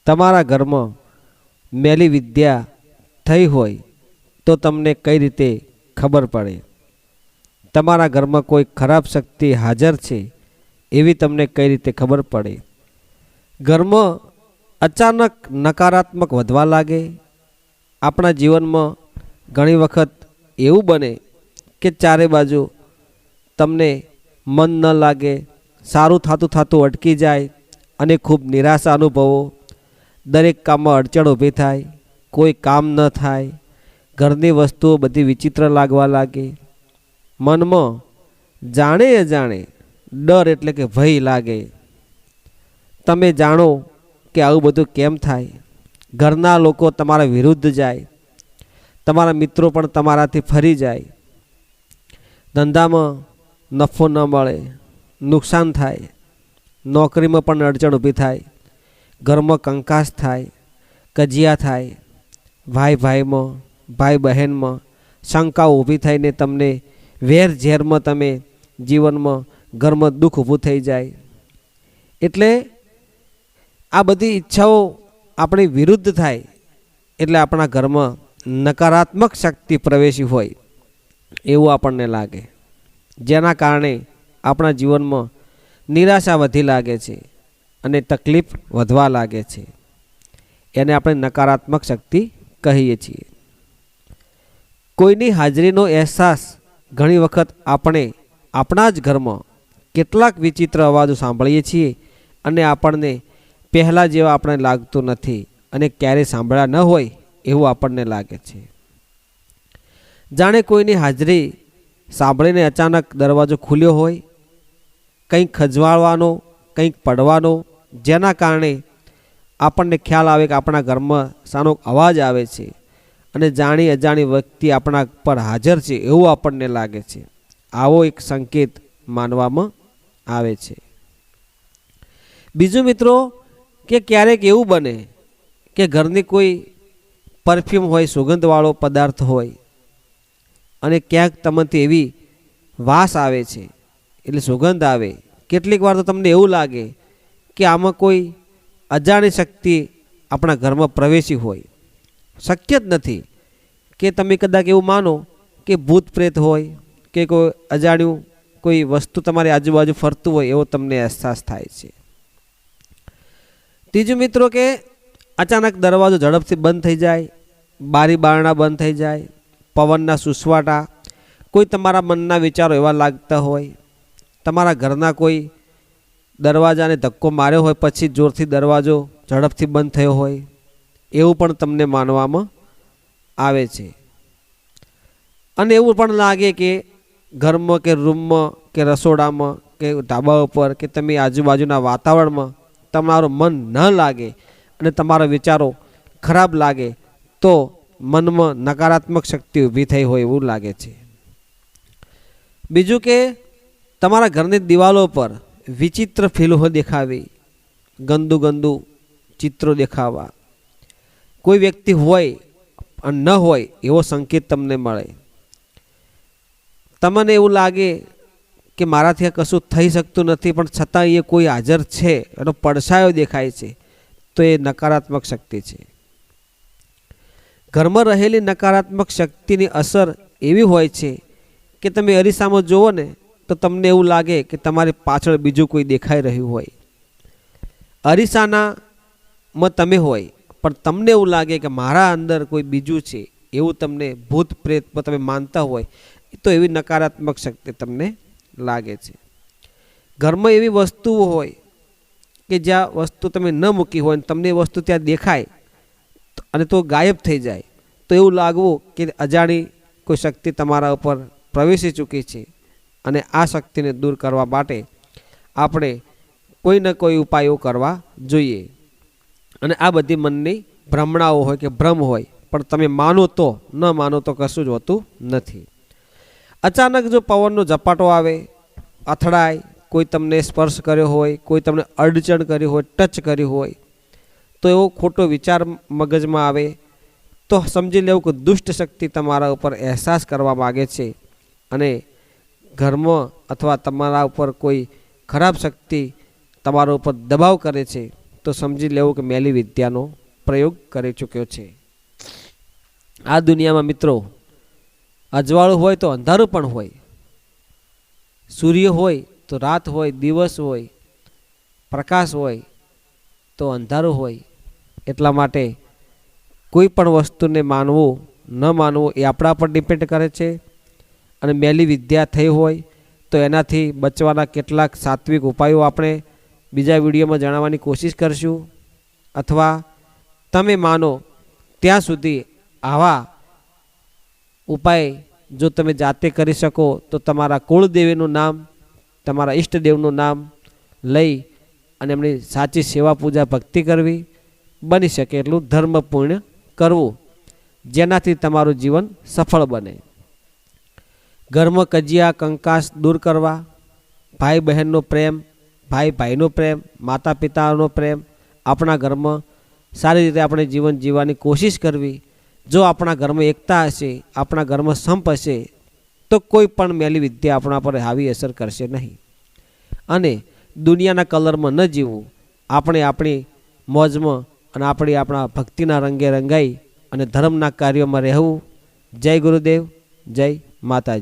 તમારા ઘરમાં મેલી વિદ્યા થઈ હોય તો તમને કઈ રીતે ખબર પડે? તમારા ઘરમાં કોઈ ખરાબ શક્તિ હાજર છે એવી તમને કઈ રીતે ખબર પડે? ઘરમાં અચાનક નકારાત્મક વધવા લાગે. આપણા જીવનમાં ઘણી વખત એવું બને કે ચારે બાજુ તમને મન ન લાગે, સારું થતું થતું અટકી જાય અને ખૂબ નિરાશા અનુભવો. દરેક કામમાં અડચણ ઊભી થાય, કોઈ કામ ન થાય, ઘરની વસ્તુઓ બધી વિચિત્ર લાગવા લાગે. મનમાં જાણે અજાણે ડર એટલે કે ભય લાગે. તમે જાણો કે આવું બધું કેમ થાય. ઘરના લોકો તમારા વિરુદ્ધ જાય, તમારા મિત્રો પણ તમારાથી ફરી જાય, ધંધામાં નફો ન મળે, નુકસાન થાય, નોકરીમાં પણ અડચણ ઊભી થાય, ઘરમાં કંકાસ થાય, કજિયા થાય, ભાઈ ભાઈમાં, ભાઈ બહેનમાં શંકાઓ ઊભી થઈને તમને વેર ઝેરમાં તમે જીવનમાં ઘરમાં દુઃખ ઊભું થઈ જાય. એટલે આ બધી ઈચ્છાઓ આપણી વિરુદ્ધ થાય એટલે આપણા ઘરમાં નકારાત્મક શક્તિ પ્રવેશી હોય એવું આપણને લાગે, જેના કારણે આપણા જીવનમાં નિરાશા વધી લાગે છે અને તકલીફ વધવા લાગે છે. એને આપણે નકારાત્મક શક્તિ કહીએ છીએ. કોઈની હાજરીનો અહેસાસ ઘણી વખત આપણે આપણા જ ઘરમાં કેટલાક વિચિત્ર અવાજો સાંભળીએ છીએ અને આપણને પહેલાં જેવા આપણે લાગતું નથી અને ક્યારેય સાંભળ્યા ન હોય એવું આપણને લાગે છે. જાણે કોઈની હાજરી સાંભળીને અચાનક દરવાજો ખુલ્યો હોય, કંઈક ખજવાળવાનો, કંઈક પડવાનો, જેના કારણે આપણને ખ્યાલ આવે કે આપણા ઘરમાં સાનો અવાજ આવે છે અને જાણી અજાણી વ્યક્તિ આપણા પર હાજર છે એવું આપણને લાગે છે. આવો એક સંકેત માનવામાં આવે છે. બીજું મિત્રો, કે ક્યારેક એવું બને કે ઘરની કોઈ પરફ્યુમ હોય, સુગંધવાળો પદાર્થ હોય અને ક્યાંક તમને એવી વાસ આવે છે, એટલે સુગંધ આવે. કેટલીક વાર તો તમને એવું લાગે કે આમાં કોઈ અજાણી શક્તિ આપણા ઘરમાં પ્રવેશી હોય. શક્ય જ નથી કે તમે કદાચ એવું માનો કે ભૂત પ્રેત હોય કે કોઈ અજાણ્યું કોઈ વસ્તુ તમારી આજુબાજુ ફરતું હોય એવો તમને અહેસાસ થાય છે. ત્રીજું મિત્રો, કે અચાનક દરવાજો ઝડપથી બંધ થઈ જાય, બારી બારણા બંધ થઈ જાય, પવનના સુસવાટા, કોઈ તમારા મનના વિચારો એવા લાગતા હોય, તમારા ઘરના કોઈ દરવાજાને ધક્કો માર્યો હોય પછી જોરથી દરવાજો ઝડપથી બંધ થયો હોય એવું પણ તમને માનવામાં આવે છે. અને એવું પણ લાગે કે ઘરમાં કે રૂમમાં કે રસોડામાં કે ઢાબા ઉપર કે તમે આજુબાજુના વાતાવરણમાં તમારું મન ન લાગે અને તમારા વિચારો ખરાબ લાગે તો મનમાં નકારાત્મક શક્તિ ઊભી થઈ હોય એવું લાગે છે. બીજું, કે તમારા ઘરની દિવાલો પર વિચિત્ર ફિલ્મો દેખાવી, ગંદુ ગંદુ ચિત્રો દેખાવા, કોઈ વ્યક્તિ હોય અને ન હોય એવો સંકેત તમને મળે. તમને એવું લાગે કે મારાથી કશું થઈ શકતું નથી પણ છતાં એ કોઈ હાજર છે, એનો પડછાયો દેખાય છે, તો એ નકારાત્મક શક્તિ છે. ઘરમાં રહેલી નકારાત્મક શક્તિની અસર એવી હોય છે કે તમે અરીસામાં જુઓ ને તો તમને એવું લાગે કે તમારી પાછળ બીજું કોઈ દેખાઈ રહ્યું હોય. અરીસાનામાં તમે હોય પણ તમને એવું લાગે કે મારા અંદર કોઈ બીજું છે એવું તમને ભૂત પ્રેત તમે માનતા હોય તો એવી નકારાત્મક શક્તિ તમને લાગે છે. ઘરમાં એવી વસ્તુઓ હોય કે જ્યાં વસ્તુ તમે ન મૂકી હોય તમને એ વસ્તુ ત્યાં દેખાય અને તો ગાયબ થઈ જાય તો એવું લાગવું કે અજાણી કોઈ શક્તિ તમારા ઉપર પ્રવેશી ચૂકી છે અને આ શક્તિને દૂર કરવા માટે આપણે કોઈ ન કોઈ ઉપાયો કરવા જોઈએ. અને આ બધી મનની ભ્રમણાઓ હોય કે ભ્રમ હોય પણ તમે માનો તો ન માનો તો કશું જ હોતું નથી. અચાનક જો પવનનો ઝપાટો આવે, અથડાય, કોઈ તમને સ્પર્શ કર્યો હોય, કોઈ તમને અડચણ કરી હોય, ટચ કર્યું હોય તો એવો ખોટો વિચાર મગજમાં આવે તો સમજી લેવું કે દુષ્ટ શક્તિ તમારા ઉપર અહેસાસ કરવા માગે છે અને ઘરમાં અથવા તમારા ઉપર કોઈ ખરાબ શક્તિ તમારા ઉપર દબાવ કરે છે તો સમજી લેવું કે મેલી વિદ્યાનો પ્રયોગ કરી ચૂક્યો છે. આ દુનિયામાં મિત્રો અજવાળું હોય તો અંધારું પણ હોય, સૂર્ય હોય તો રાત હોય, દિવસ હોય, પ્રકાશ હોય તો અંધારું હોય. એટલા માટે કોઈ પણ વસ્તુને માનવું ન માનવું એ આપણા પર ડિપેન્ડ કરે છે. અને મેલી વિદ્યા થઈ હોય તો એનાથી બચવાના કેટલાક સાત્વિક ઉપાયો આપણે બીજા વિડીયોમાં જણાવવાની કોશિશ કરશું. અથવા તમે માનો ત્યાં સુધી આવા ઉપાય જો તમે જાતે કરી શકો તો તમારા કુળદેવીનું નામ, તમારા ઈષ્ટદેવનું નામ લઈ અને એમની સાચી સેવા પૂજા ભક્તિ કરવી, બની શકે એટલું ધર્મ પૂર્ણ કરવું, જેનાથી તમારું જીવન સફળ બને. ઘરમાં કજિયા કંકાસ દૂર કરવા, ભાઈ બહેનનો પ્રેમ, ભાઈ ભાઈનો પ્રેમ, માતા પિતાનો પ્રેમ, આપણા ઘરમાં સારી રીતે આપણે જીવન જીવવાની કોશિશ કરવી. જો આપણા ઘરમાં એકતા હશે, આપણા ઘરમાં સંપ હશે તો કોઈ પણ મેલી વિદ્યા આપણા પર હાવી અસર કરશે નહીં. અને દુનિયાના કલરમાં ન જીવવું, આપણે આપણી મોજમાં અને આપણા ભક્તિના રંગે રંગાઈ અને ધર્મના કાર્યોમાં રહેવું. જય ગુરુદેવ, જય માતાજી.